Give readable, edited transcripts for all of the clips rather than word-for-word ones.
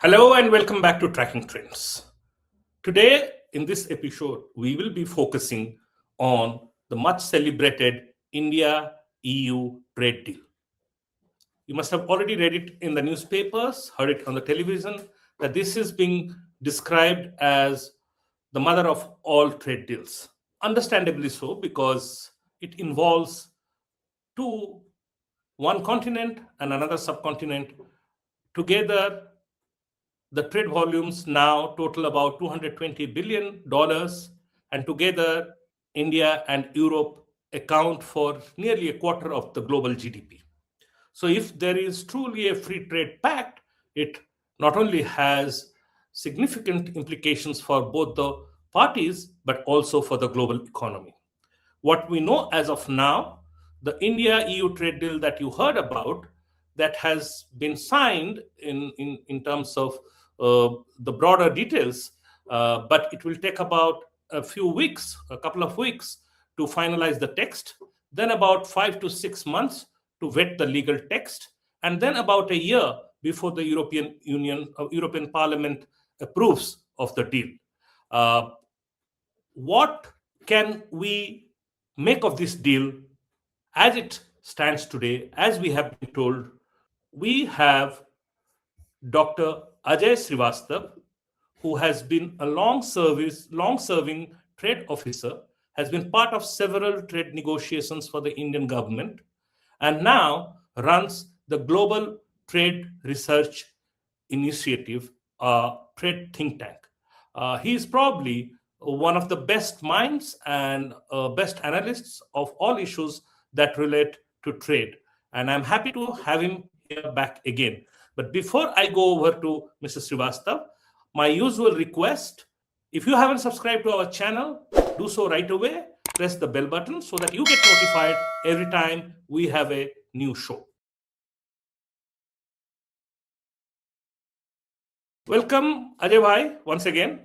Hello and welcome back to Tracking Trends. Today, in this episode, we will be focusing on the much celebrated India-EU trade deal. You must have already read it in the newspapers, heard it on the television, that this is being described as the mother of all trade deals. Understandably so, because it involves one continent and another subcontinent. Together, the trade volumes now total about $220 billion, and together, India and Europe account for nearly a quarter of the global GDP. So, if there is truly a free trade pact, it not only has significant implications for both the parties, but also for the global economy. What we know as of now, the India-EU trade deal that you heard about, that has been signed in terms of the broader details, but it will take about a couple of weeks to finalize the text, then about 5 to 6 months to vet the legal text, and then about a year before the European Parliament approves of the deal. What can we make of this deal as it stands today? As we have been told, we have Dr. Ajay Srivastava, who has been a long-serving trade officer, has been part of several trade negotiations for the Indian government, and now runs the Global Trade Research Initiative, a trade think tank. He is probably one of the best minds and best analysts of all issues that relate to trade. And I'm happy to have him here back again. But before I go over to Mr. Srivastava, my usual request, if you haven't subscribed to our channel, do so right away. Press the bell button so that you get notified every time we have a new show. Welcome, Ajay Bhai, once again.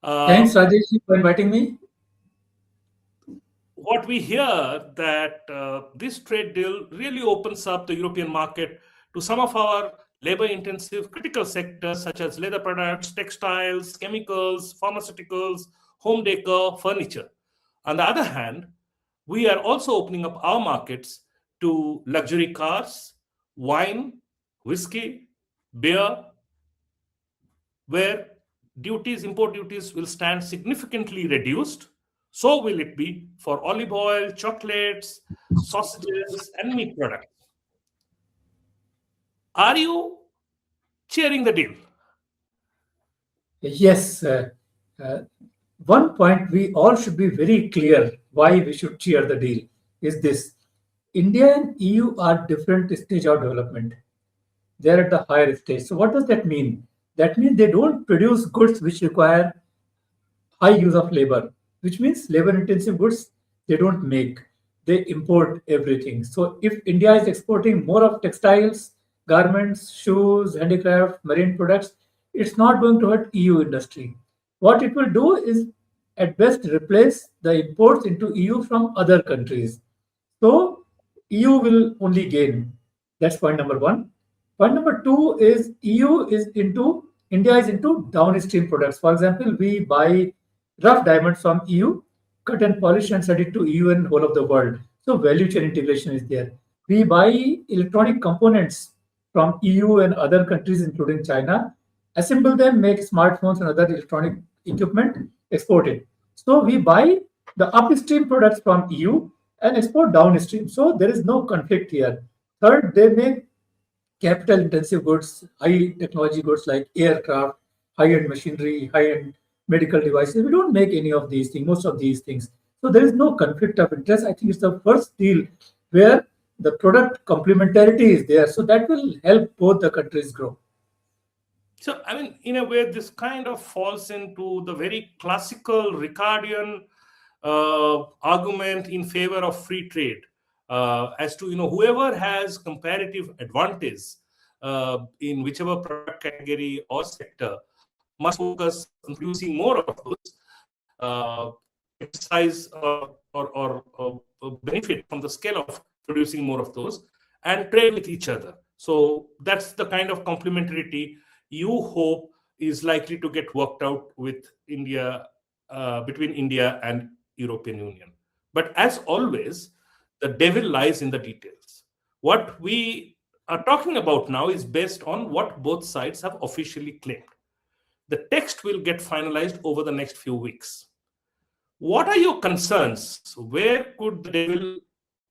Thanks, Rajesh, for inviting me. What we hear that this trade deal really opens up the European market to some of our labor-intensive critical sectors such as leather products, textiles, chemicals, pharmaceuticals, home decor, furniture. On the other hand, we are also opening up our markets to luxury cars, wine, whiskey, beer, where import duties will stand significantly reduced. So will it be for olive oil, chocolates, sausages, and meat products. Are you cheering the deal? Yes, uh, one point we all should be very clear why we should cheer the deal is this. India and EU are different stage of development. They're at the higher stage. So what does that mean? That means they don't produce goods which require high use of labor, which means labor intensive goods they don't make. They import everything. So if India is exporting more of textiles, garments, shoes, handicraft, marine products, it's not going to hurt EU industry. What it will do is at best replace the imports into EU from other countries. So EU will only gain. That's point number one. Point number two is India is into downstream products. For example, we buy rough diamonds from EU, cut and polish and send it to EU and whole of the world. So value chain integration is there. We buy electronic components from EU and other countries, including China, assemble them, make smartphones and other electronic equipment, export it. So we buy the upstream products from EU and export downstream. So there is no conflict here. Third, they make capital intensive goods, high technology goods like aircraft, high end machinery, high end medical devices. We don't make any of these things, most of these things. So there is no conflict of interest. I think it's the first deal where the product complementarity is there. So that will help both the countries grow. So, I mean, in a way, this kind of falls into the very classical Ricardian argument in favor of free trade, as to whoever has comparative advantage in whichever product category or sector must focus on producing more of those, emphasize or benefit from the scale of producing more of those, and trade with each other. So that's the kind of complementarity you hope is likely to get worked out with India, between India and European Union. But as always, the devil lies in the details. What we are talking about now is based on what both sides have officially claimed. The text will get finalized over the next few weeks. What are your concerns? Where could the devil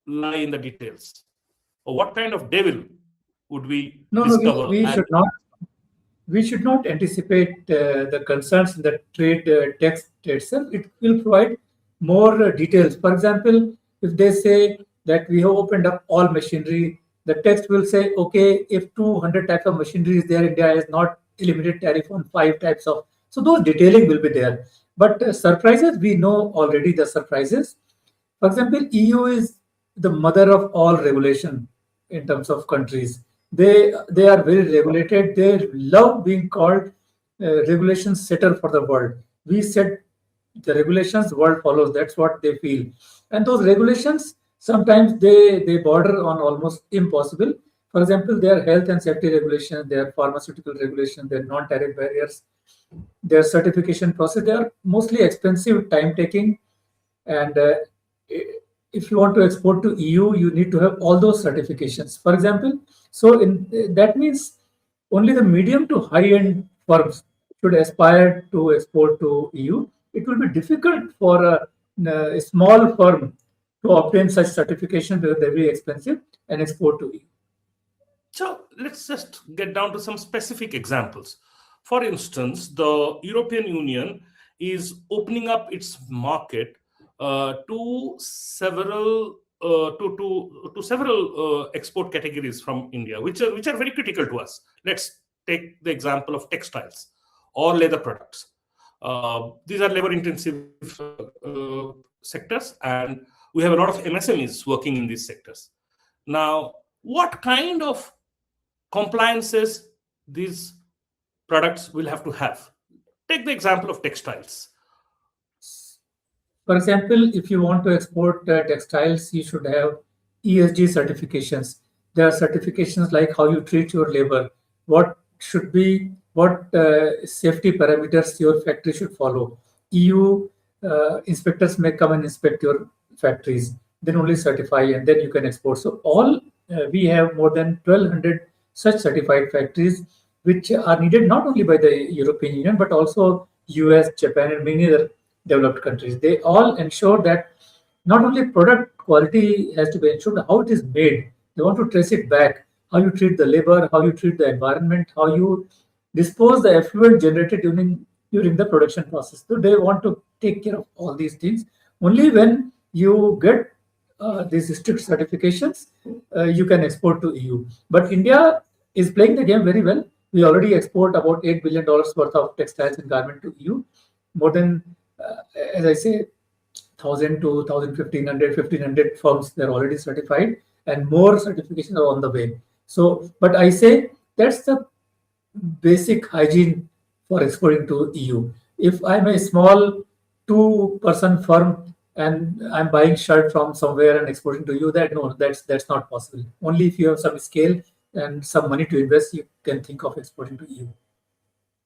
lie in the details? Or what kind of devil would we No, no, discover? we should not. We should not anticipate the concerns in the trade text itself. It will provide more details. For example, if they say that we have opened up all machinery, the text will say, okay, if 200 types of machinery is there, India has not eliminated tariff on 5 types of. So those detailing will be there. But surprises, we know already the surprises. For example, EU is the mother of all regulation in terms of countries. They are very regulated. They love being called regulation setter for the world. We set the regulations, the world follows. That's what they feel. And those regulations sometimes they border on almost impossible. For example, their health and safety regulation, their pharmaceutical regulation, their non-tariff barriers, their certification process, they are mostly expensive, time taking, and if you want to export to EU, you need to have all those certifications. For example, so in that means only the medium to high end firms should aspire to export to EU. It will be difficult for a small firm to obtain such certification because they're very expensive and export to EU. So let's just get down to some specific examples. For instance, the European Union is opening up its market to several export categories from India, which are very critical to us. Let's take the example of textiles or leather products. These are labor-intensive sectors, and we have a lot of MSMEs working in these sectors. Now, what kind of compliances these products will have to have? Take the example of textiles. For example, if you want to export textiles, you should have ESG certifications. There are certifications like how you treat your labor, what should be, what safety parameters your factory should follow. EU inspectors may come and inspect your factories, then only certify, and then you can export. So all we have more than 1,200 such certified factories, which are needed not only by the European Union but also US, Japan, and many other developed countries. They all ensure that not only product quality has to be ensured, how it is made. They want to trace it back, how you treat the labor, how you treat the environment, how you dispose the effluent generated during the production process. So they want to take care of all these things. Only when you get these strict certifications, you can export to EU. But India is playing the game very well. We already export about $8 billion worth of textiles and garment to EU. More than, as I say, 1,000 to 1,500 firms, they're already certified, and more certifications are on the way. So, but I say that's the basic hygiene for exporting to EU. If I'm a small two-person firm and I'm buying shirt from somewhere and exporting to you, that no, that's not possible. Only if you have some scale and some money to invest, you can think of exporting to EU.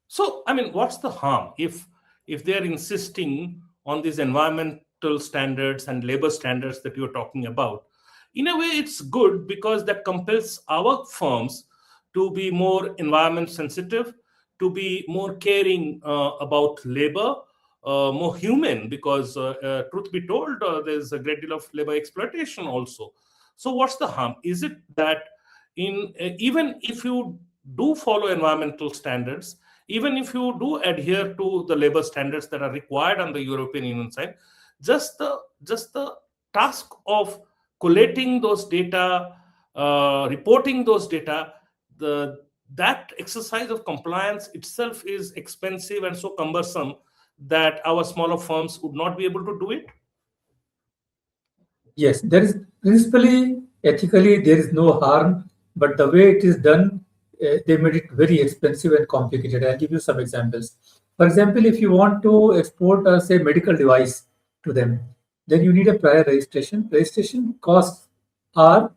So, I mean, what's the harm if they are insisting on these environmental standards and labor standards that you're talking about? In a way, it's good because that compels our firms to be more environment sensitive, to be more caring about labor, more human, because truth be told, there's a great deal of labor exploitation also. So what's the harm? Is it that even if you do follow environmental standards, even if you do adhere to the labor standards that are required on the European Union side, just the task of collating those data, reporting those data, that exercise of compliance itself is expensive and so cumbersome that our smaller firms would not be able to do it? Yes, there is principally, ethically, there is no harm, but the way it is done, they made it very expensive and complicated. I'll give you some examples. For example, if you want to export, say, medical device to them, then you need a prior registration. Registration costs are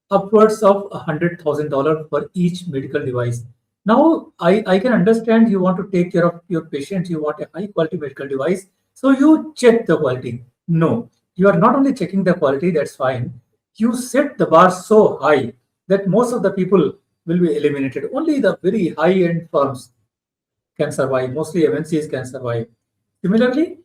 upwards of $100,000 for each medical device. Now, I can understand you want to take care of your patient, you want a high quality medical device, so you check the quality. No, you are not only checking the quality, that's fine. You set the bar so high that most of the people will be eliminated. Only the very high end firms can survive, mostly MNCs can survive. Similarly,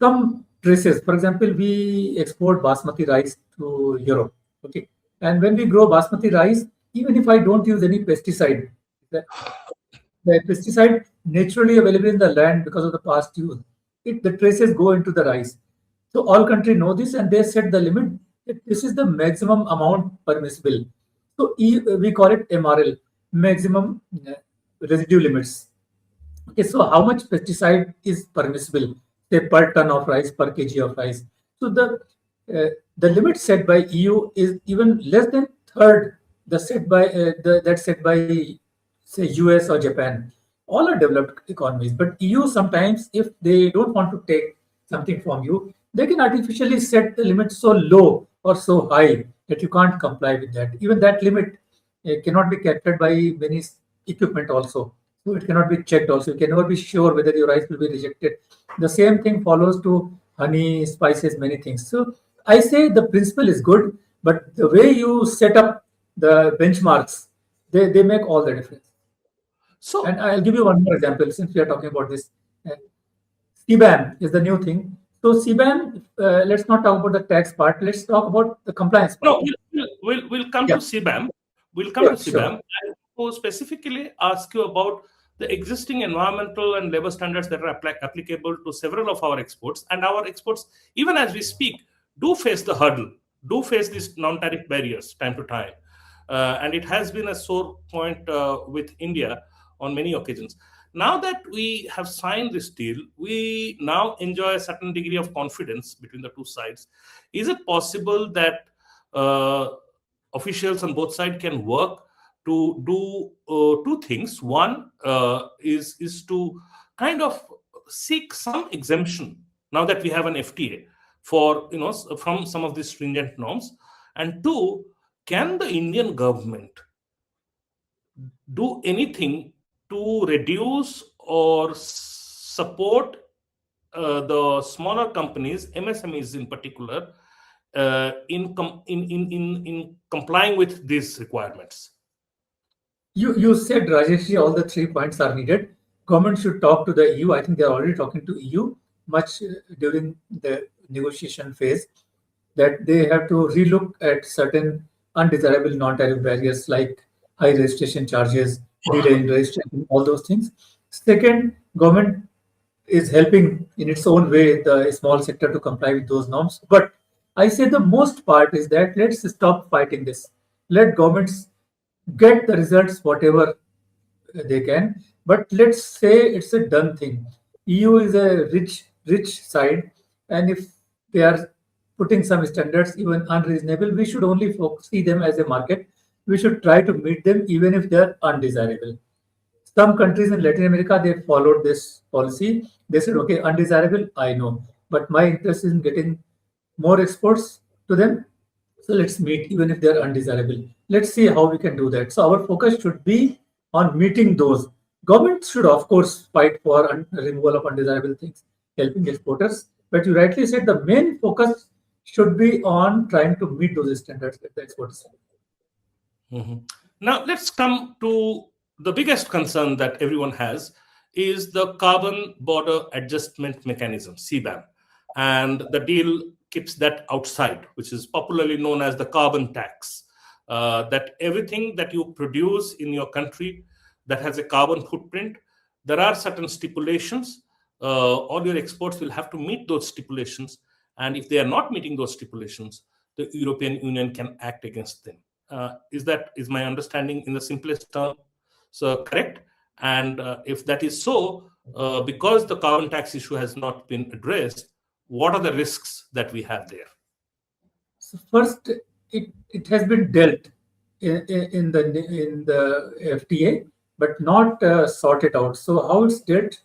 some traces, for example, we export basmati rice to Europe. Okay. And when we grow basmati rice, even if I don't use any pesticide, the pesticide naturally available in the land because of the past use. The traces go into the rice. So all countries know this and they set the limit that this is the maximum amount permissible. So we call it MRL, maximum residue limits. Okay, so how much pesticide is permissible, say per ton of rice, per kg of rice? So the limit set by EU is even less than third the set by that set by say US or Japan. All are developed economies, but EU sometimes, if they don't want to take something from you, they can artificially set the limit so low or so high that you can't comply with that. Even that limit cannot be captured by many equipment also. So it cannot be checked also. You can never be sure whether your rice will be rejected. The same thing follows to honey, spices, many things. So I say the principle is good, but the way you set up the benchmarks, they make all the difference. And So I'll give you one more example since we are talking about this. Uh, CBAM is the new thing. So CBAM, let's not talk about the tax part. Let's talk about the compliance part. no, we'll come Yeah, to CBAM. We'll come to sure, sure. CBAM. I will specifically ask you about the existing environmental and labor standards that are applicable to several of our exports. And our exports, even as we speak, do face the hurdle, do face these non-tariff barriers time to time. And it has been a sore point with India on many occasions. Now that we have signed this deal, we now enjoy a certain degree of confidence between the two sides. Is it possible that uh, officials on both sides can work to do two things? One is to kind of seek some exemption now that we have an FTA for from some of these stringent norms, and two, can the Indian government do anything to reduce or support the smaller companies, MSMEs in particular, in complying with these requirements? You said, Rajesh, all the 3 points are needed. Government should talk to the EU. I think they are already talking to EU much during the negotiation phase, that they have to relook at certain undesirable non-tariff barriers like high registration charges, delay in registration, all those things. Second, government is helping in its own way the small sector to comply with those norms. But I say the most part is that let's stop fighting this. Let governments get the results whatever they can. But let's say it's a done thing. EU is a rich side, and if they are putting some standards even unreasonable, we should only see them as a market. We should try to meet them even if they are undesirable. Some countries in Latin America, they followed this policy. They said, okay, undesirable, I know, but my interest is in getting more exports to them. So let's meet, even if they're undesirable. Let's see how we can do that. So our focus should be on meeting those. Government should, of course, fight for removal of undesirable things, helping exporters. But you rightly said the main focus should be on trying to meet those standards that the exporters have. Mhm. Now, let's come to the biggest concern that everyone has is the carbon border adjustment mechanism, CBAM. And the deal keeps that outside, which is popularly known as the carbon tax. That everything that you produce in your country that has a carbon footprint, there are certain stipulations. All your exports will have to meet those stipulations. And if they are not meeting those stipulations, the European Union can act against them. Is my understanding in the simplest term so correct? And if that is so, because the carbon tax issue has not been addressed, what are the risks that we have there? So first, it has been dealt in the FTA, but not sorted out. So how it's dealt?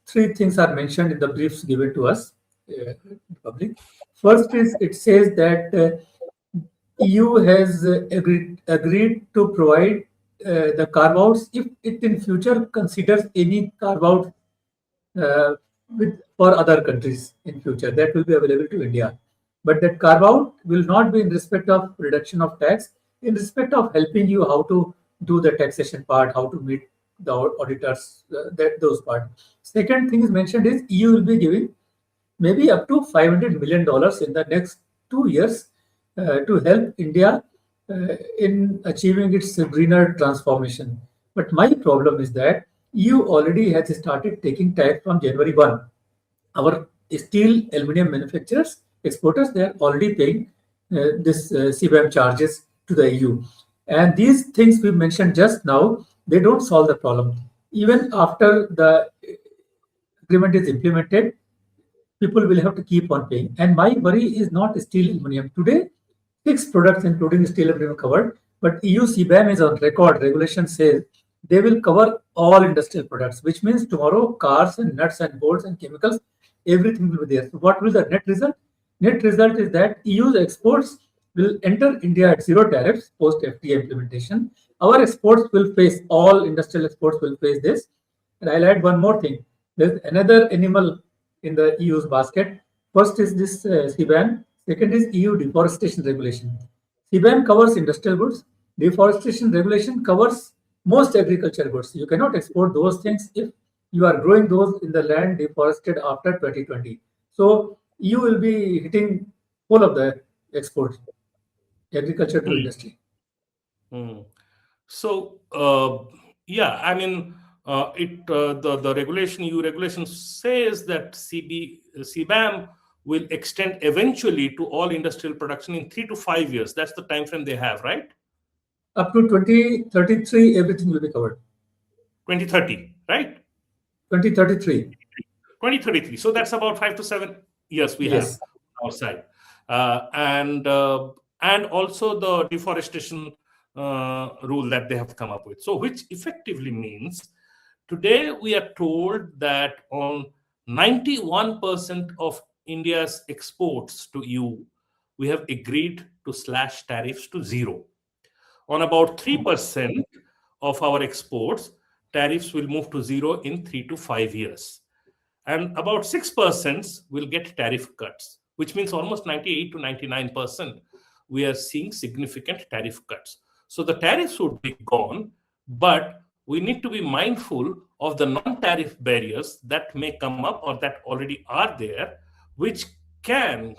Three things are mentioned in the briefs given to us, public. First is it says that EU has agreed to provide the carve outs, if it in future considers any carve out uh, for other countries in future, that will be available to India. But that carve out will not be in respect of reduction of tax, in respect of helping you how to do the taxation part, how to meet the auditors, that those part. Second thing is mentioned is EU will be giving maybe up to $500 million in the next 2 years to help India in achieving its greener transformation. But my problem is that EU already has started taking tax from January 1. Our steel, aluminum manufacturers, exporters, they are already paying this CBAM charges to the EU. And these things we mentioned just now, they don't solve the problem. Even after the agreement is implemented, people will have to keep on paying. And my worry is not steel aluminum. Today, 6 products, including steel aluminum, covered, but EU CBAM is on record. Regulation says they will cover all industrial products, which means tomorrow cars and nuts and bolts and chemicals, everything will be there. So what will the net result? Net result is that EU's exports will enter India at zero tariffs post FTA implementation. Our exports will face, all industrial exports will face this. And I'll add one more thing. There's another animal in the EU's basket. First is this CBAM. Second is EU deforestation regulation. CBAM covers industrial goods. Deforestation regulation covers most agriculture goods. You cannot export those things if you are growing those in the land deforested after 2020. So EU will be hitting all of the export, agriculture to Hmm. industry. Hmm. So, yeah, I mean, the regulation, EU regulation says that CBAM will extend eventually to all industrial production in 3 to 5 years. That's the time frame they have, right? Up to 2033, everything will be covered. 2030, right? 2033. 2033. So that's about 5 to 7 years we have Yes. on our side, and also the deforestation rule that they have come up with. So which effectively means today we are told that on 91% of India's exports to EU, we have agreed to slash tariffs to zero. On about 3% of our exports, tariffs will move to zero in 3 to 5 years. And about 6% will get tariff cuts, which means almost 98 to 99%. We are seeing significant tariff cuts. So the tariffs would be gone, but we need to be mindful of the non-tariff barriers that may come up or that already are there, which can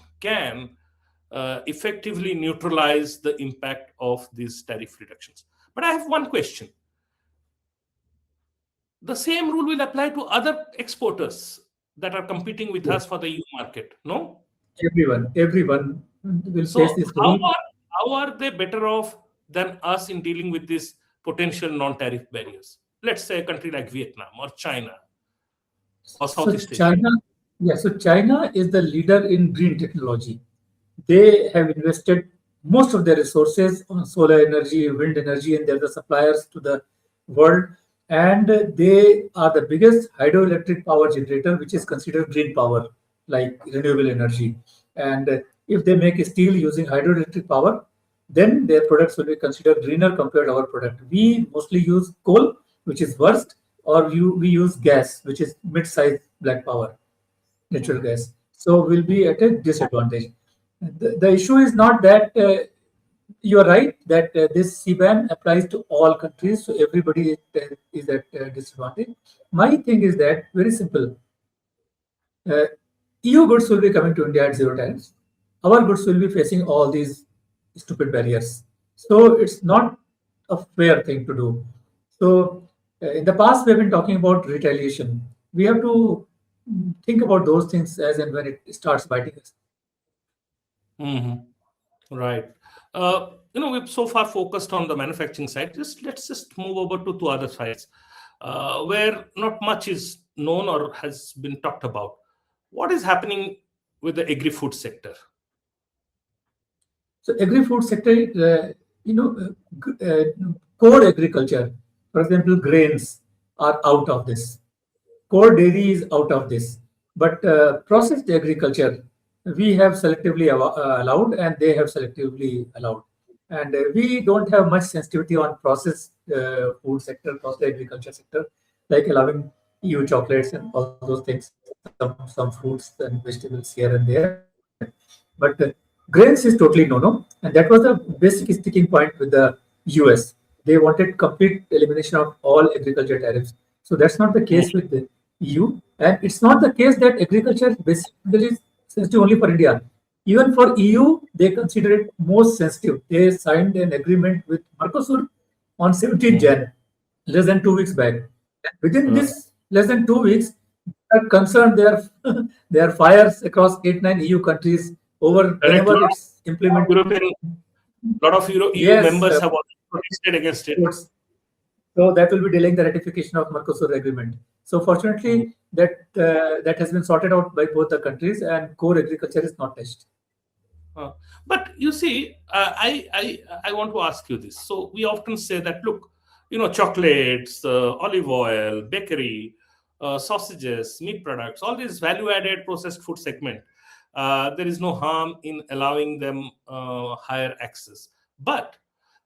effectively neutralize the impact of these tariff reductions. But I have one question. The same rule will apply to other exporters that are competing with Yes. us for the EU market, no? Everyone will face So this how rule. are they better off than us in dealing with these potential non-tariff barriers? Let's say a country like Vietnam or China or So Southeast Asia. China, yeah, so China is the leader in green technology. They have invested most of their resources on solar energy, wind energy, and they're the suppliers to the world. And they are the biggest hydroelectric power generator, which is considered green power, like renewable energy. And if they make steel using hydroelectric power, then their products will be considered greener compared to our product. We mostly use coal, which is worst, or we use gas, which is mid-sized black power, natural Mhm. gas. So we'll be at a disadvantage. The issue is not that you're right that this CBAM applies to all countries, so everybody is at disadvantage. My thing is that very simple. Uh, EU goods will be coming to India at zero tariffs. Our goods will be facing all these stupid barriers. So it's not a fair thing to do. So in the past, we've been talking about retaliation. We have to think about those things as and when it starts biting us. Mhm. Right. We've so far focused on the manufacturing side. Let's just move over to two other sides where not much is known or has been talked about. What is happening with the agri-food sector? So agri-food sector, you know, core agriculture, for example, grains are out of this. Core dairy is out of this. But processed agriculture, we have selectively allowed and they have selectively allowed. And we don't have much sensitivity on processed food sector, processed agriculture sector, like allowing EU chocolates and all those things, some fruits and vegetables here and there. But grains is totally no-no, and that was the basic sticking point with the US. They wanted complete elimination of all agriculture tariffs. So that's not the case with the EU, and it's not the case that agriculture basically is sensitive only for India. Even for EU, they consider it most sensitive. They signed an agreement with Mercosur on 17th Jan, less than 2 weeks back. Within this less than 2 weeks, are concerned there are fires across 8 9 EU countries over Correct. whenever it's implemented. Lot of EU Yes, members have already protested against it. so that will be delaying the ratification of Mercosur agreement. So fortunately, that has been sorted out by both the countries, and core agriculture is not touched. But you see, I want to ask you this. So we often say that, look, chocolates, olive oil, bakery, sausages, meat products, all these value-added processed food segment, there is no harm in allowing them higher access. But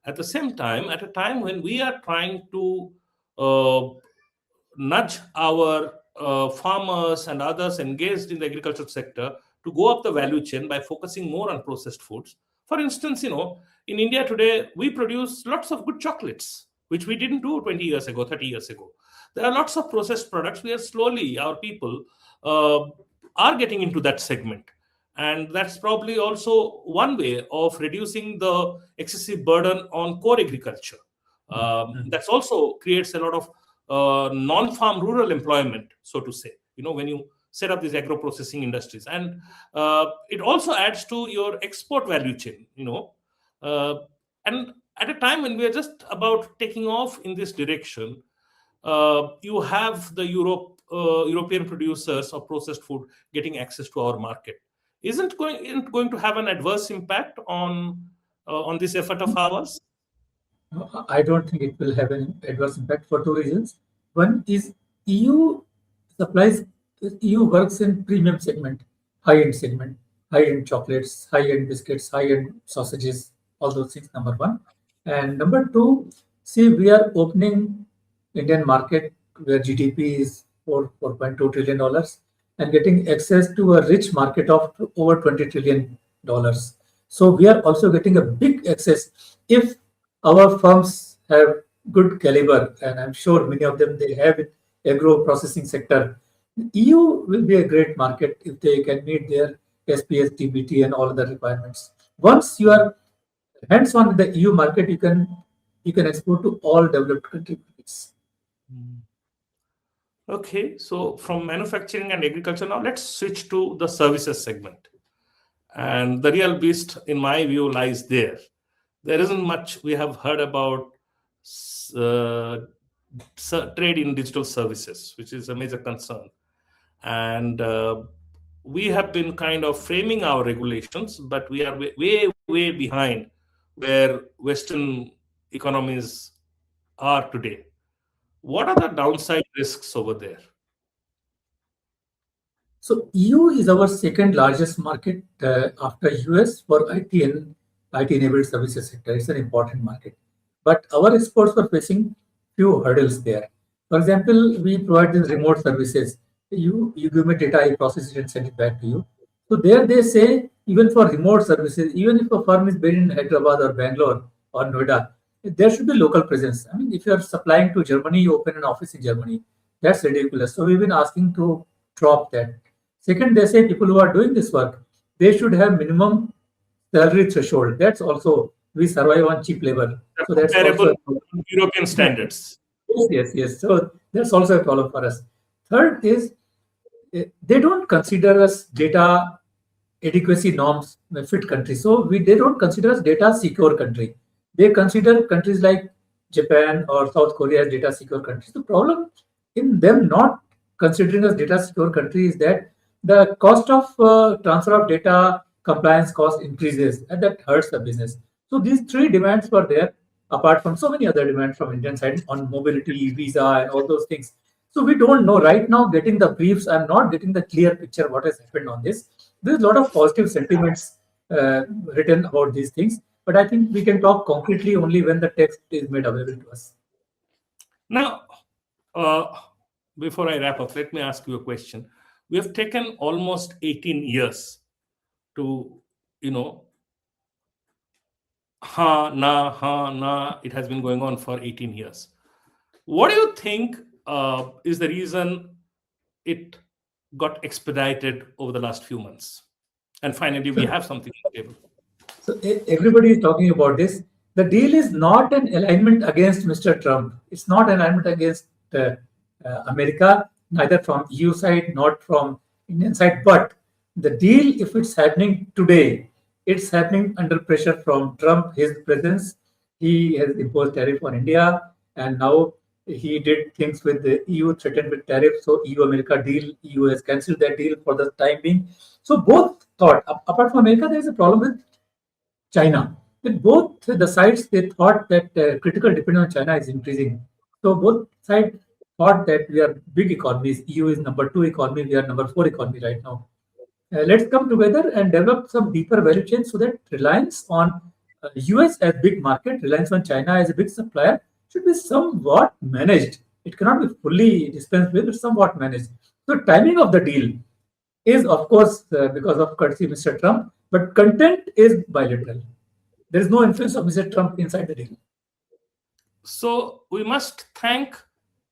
at the same time, at a time when we are trying to nudge our farmers and others engaged in the agricultural sector to go up the value chain by focusing more on processed foods. For instance, in India today, we produce lots of good chocolates, which we didn't do 20 years ago, 30 years ago. There are lots of processed products where slowly our people are getting into that segment. And that's probably also one way of reducing the excessive burden on core agriculture. That's also creates a lot of non-farm rural employment, so to say, when you set up these agro-processing industries. And it also adds to your export value chain, and at a time when we are just about taking off in this direction, you have the European producers of processed food getting access to our market. Isn't going to have an adverse impact on this effort of ours? I don't think it will have an adverse impact for two reasons. One is EU supplies, EU works in premium segment, segment, high-end chocolates, high-end biscuits, high-end sausages, all those things, number one. And number two, see, we are opening Indian market where GDP is $4.2 trillion and getting access to a rich market of over $20 trillion. So we are also getting a big access if our firms have good caliber, and I'm sure many of them they have in agro processing sector. EU will be a great market if they can meet their SPS, TBT, and all other requirements. Once you are hands-on with the EU market, you can export to all developed countries. Okay, so from manufacturing and agriculture, now let's switch to the services segment. And the real beast, in my view, lies there. There isn't much we have heard about trade in digital services, which is a major concern. And we have been kind of framing our regulations, but we are way, way behind where Western economies are today. What are the downside risks over there? So EU is our second largest market after US for IT and IT-enabled services sector. It's an important market. But our exports were facing few hurdles there. For example, we provide these remote services. You give me data, I process it and send it back to you. So there they say, even for remote services, even if a firm is based in Hyderabad or Bangalore or Noida, there should be local presence. I mean, if you're supplying to Germany, you open an office in Germany. That's ridiculous. So we've been asking to drop that. Second, they say people who are doing this work, they should have minimum salary threshold. That's also, we survive on cheap labor. So that's comparable European standards. Yes. So that's also a problem for us. Third is, they don't consider us data adequacy norms fit country. So they don't consider us data secure country. They consider countries like Japan or South Korea as data secure countries. The problem in them not considering us data secure country is that the cost of transfer of data compliance cost increases, and that hurts the business. So these three demands were there, apart from so many other demands from Indian side on mobility, visa, and all those things. So we don't know right now. Getting the briefs, I'm not getting the clear picture what has happened on this. There's a lot of positive sentiments written about these things, But I think we can talk concretely only when the text is made available to us. Now, uh, before I wrap up, let me ask you a question. We have taken almost 18 years to, you know, ha, na. It has been going on for 18 years. What do you think is the reason it got expedited over the last few months? And finally, we So, have something on the table. everybody is talking about this. The deal is not an alignment against Mr. Trump. It's not an alignment against America, neither from EU side, not from Indian side. But the deal, if it's happening today, it's happening under pressure from Trump, his presence. He has imposed tariff on India, and now he did things with the EU, threatened with tariffs. So EU-America deal, EU has cancelled that deal for the time being. So both thought, apart from America, there is a problem with China. With both the sides, they thought that critical dependence on China is increasing. So both sides thought that we are big economies. EU is number two economy. We are number four economy right now. Let's come together and develop some deeper value chain so that reliance on US as big market, reliance on China as a big supplier should be somewhat managed. It cannot be fully dispensed with, but somewhat managed. So timing of the deal is, of course, because of courtesy Mr. Trump, but content is bilateral. There is no influence of Mr. Trump inside the deal. So we must thank,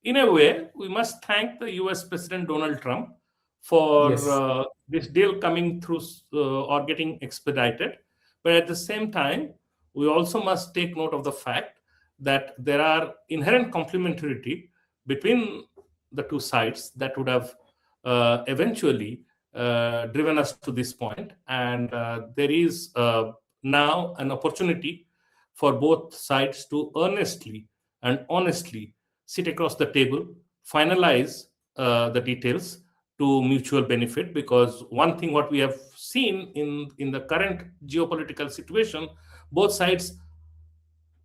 in a way, we must thank the US President Donald Trump for Yes. this deal coming through or getting expedited. But at the same time, we also must take note of the fact that there are inherent complementarity between the two sides that would have eventually driven us to this point. And there is now an opportunity for both sides to earnestly and honestly sit across the table, finalize the details to mutual benefit. Because one thing what we have seen in the current geopolitical situation, both sides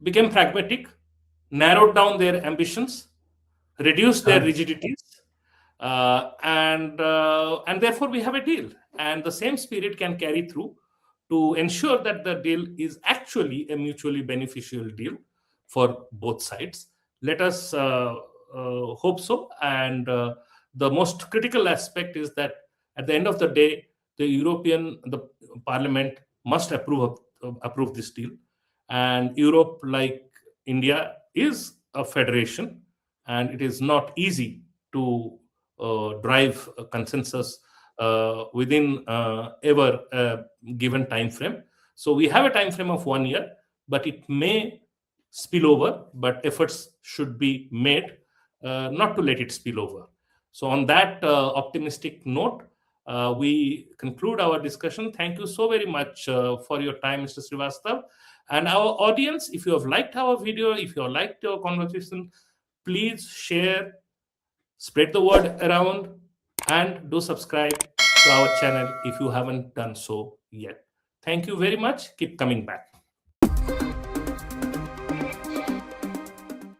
became pragmatic, narrowed down their ambitions, reduced their rigidities, and therefore we have a deal. And the same spirit can carry through to ensure that the deal is actually a mutually beneficial deal for both sides. Let us hope so. And the most critical aspect is that at the end of the day, the Parliament must approve this deal. And Europe, like India, is a federation, and it is not easy to drive a consensus within ever given time frame. So we have a time frame of 1 year, but it may spill over. But efforts should be made not to let it spill over. So on that optimistic note, we conclude our discussion. Thank you so very much for your time, Mr. Srivastava. And our audience, if you have liked our video, if you have liked our conversation, please share, spread the word around, and do subscribe to our channel if you haven't done so yet. Thank you very much. Keep coming back.